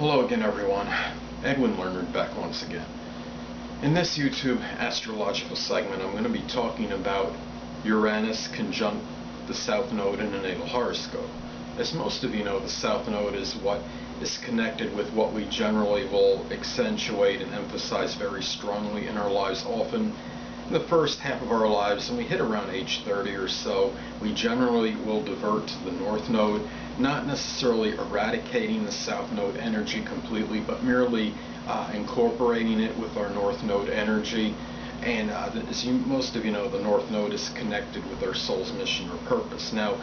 Hello again, everyone. Edwin Learnard back once again. In this YouTube astrological segment, I'm going to be talking about Uranus conjunct the South Node in the natal horoscope. As most of you know, the South Node is what is connected with what we generally will accentuate and emphasize very strongly in our lives, often in the first half of our lives. And we hit around age 30 or so, we generally will divert to the North Node, not necessarily eradicating the South Node energy completely, but merely incorporating it with our North Node energy. And as most of you know, the North Node is connected with our soul's mission or purpose. Now,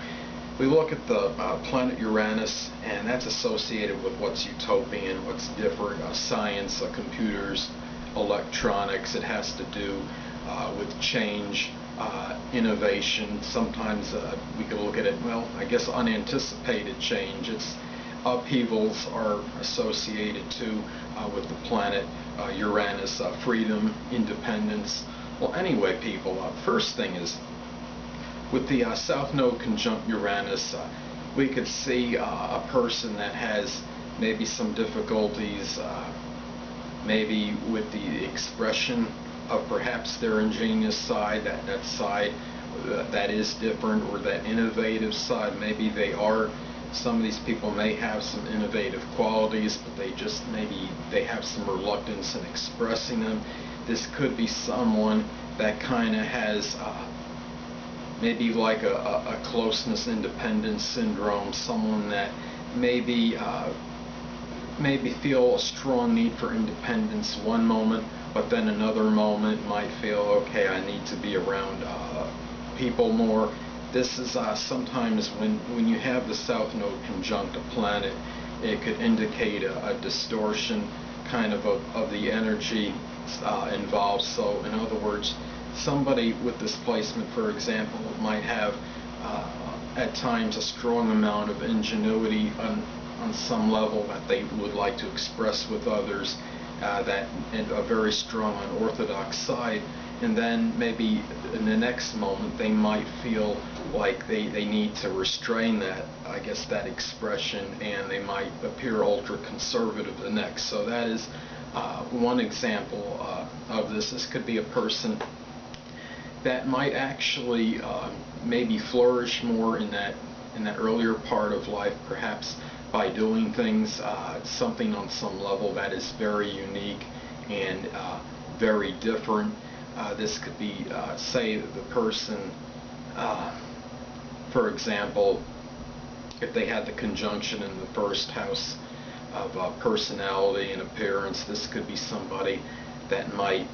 we look at the planet Uranus, and that's associated with what's utopian, what's different, science, computers, electronics. It has to do with change, innovation. Sometimes we could look at it, well, I guess unanticipated change. Its upheavals are associated too with the planet Uranus, freedom, independence. Well, anyway, people, first thing is, with the South Node conjunct Uranus, we could see a person that has maybe some difficulties, maybe with the expression of perhaps their ingenious side, that side that is different, or that innovative side. Maybe some of these people may have some innovative qualities, but they have some reluctance in expressing them. This could be someone that kind of has maybe like a closeness independence syndrome, someone that maybe feel a strong need for independence one moment, but then another moment might feel, okay, I need to be around people more. This is sometimes when you have the South Node conjunct a planet, it could indicate a distortion kind of the energy involved. So in other words, somebody with this placement, for example, might have at times a strong amount of ingenuity on some level that they would like to express with others, and a very strong unorthodox side, and then maybe in the next moment they might feel like they need to restrain that, I guess, that expression, and they might appear ultra conservative the next. So that is one example of this. This could be a person that might actually maybe flourish more in that earlier part of life, perhaps by doing things, something on some level that is very unique and very different. This could be, say, the person, for example, if they had the conjunction in the first house of personality and appearance, this could be somebody that might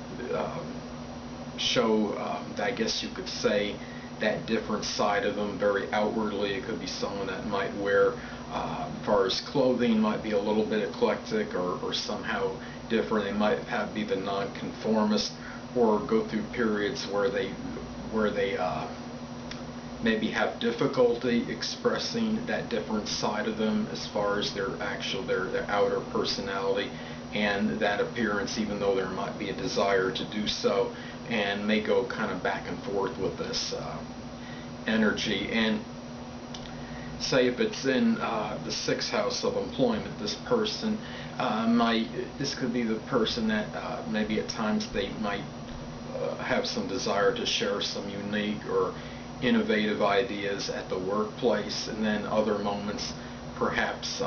show, I guess you could say, that different side of them very outwardly. It could be someone that might wear, as far as clothing, might be a little bit eclectic or somehow different. They might be the nonconformist, or go through periods where they maybe have difficulty expressing that different side of them as far as their outer personality and that appearance, even though there might be a desire to do so, and may go kind of back and forth with this energy. And say if it's in the sixth house of employment, this person this could be the person that maybe at times they might have some desire to share some unique or innovative ideas at the workplace, and then other moments perhaps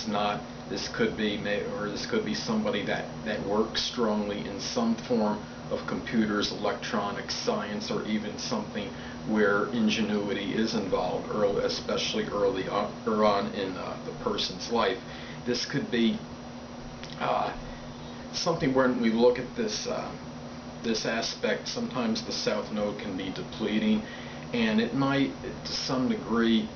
not. This could be somebody that works strongly in some form of computers, electronics, science, or even something where ingenuity is involved, especially early on in the person's life. This could be something where we look at this aspect. Sometimes the South Node can be depleting, and it might, to some degree,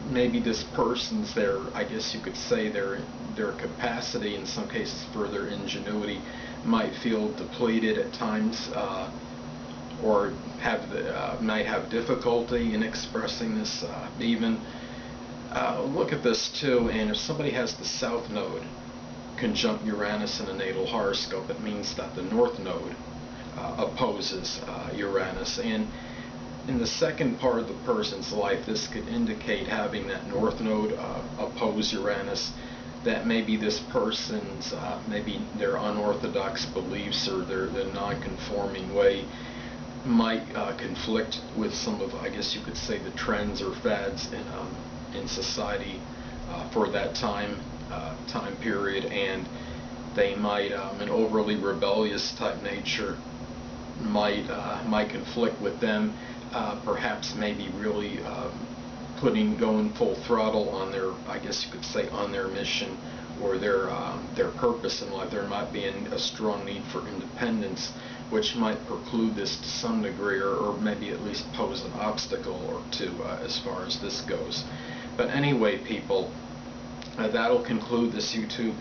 maybe this person's I guess you could say their capacity, in some cases for their ingenuity, might feel depleted at times, or might have difficulty in expressing this even. Look at this too, and if somebody has the South Node conjunct Uranus in a natal horoscope, it means that the North Node opposes Uranus. And In the second part of the person's life, this could indicate having that north node oppose Uranus, that maybe this person's, maybe their unorthodox beliefs or the non-conforming way might conflict with some of, I guess you could say, the trends or fads in society for that time period, and they might, an overly rebellious type nature might conflict with them. Perhaps maybe really going full throttle on their, I guess you could say, on their mission or their purpose in life. There might be a strong need for independence, which might preclude this to some degree, or maybe at least pose an obstacle or two as far as this goes. But anyway, people, that'll conclude this YouTube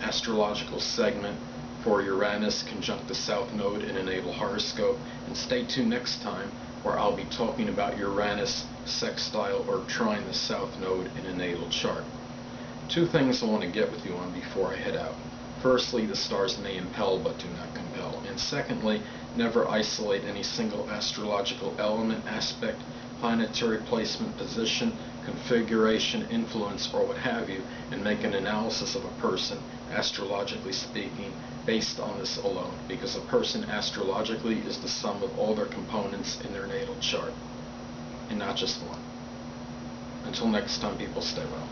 astrological segment for Uranus conjunct the South Node in a natal horoscope. And stay tuned next time, where I'll be talking about Uranus sextile or trine the South Node in a natal chart. Two things I want to get with you on before I head out. Firstly, the stars may impel but do not compel. And secondly, never isolate any single astrological element, aspect, planetary placement, position, configuration, influence, or what have you, and make an analysis of a person, astrologically speaking, based on this alone, because a person astrologically is the sum of all their components in their natal chart, and not just one. Until next time, people, stay well.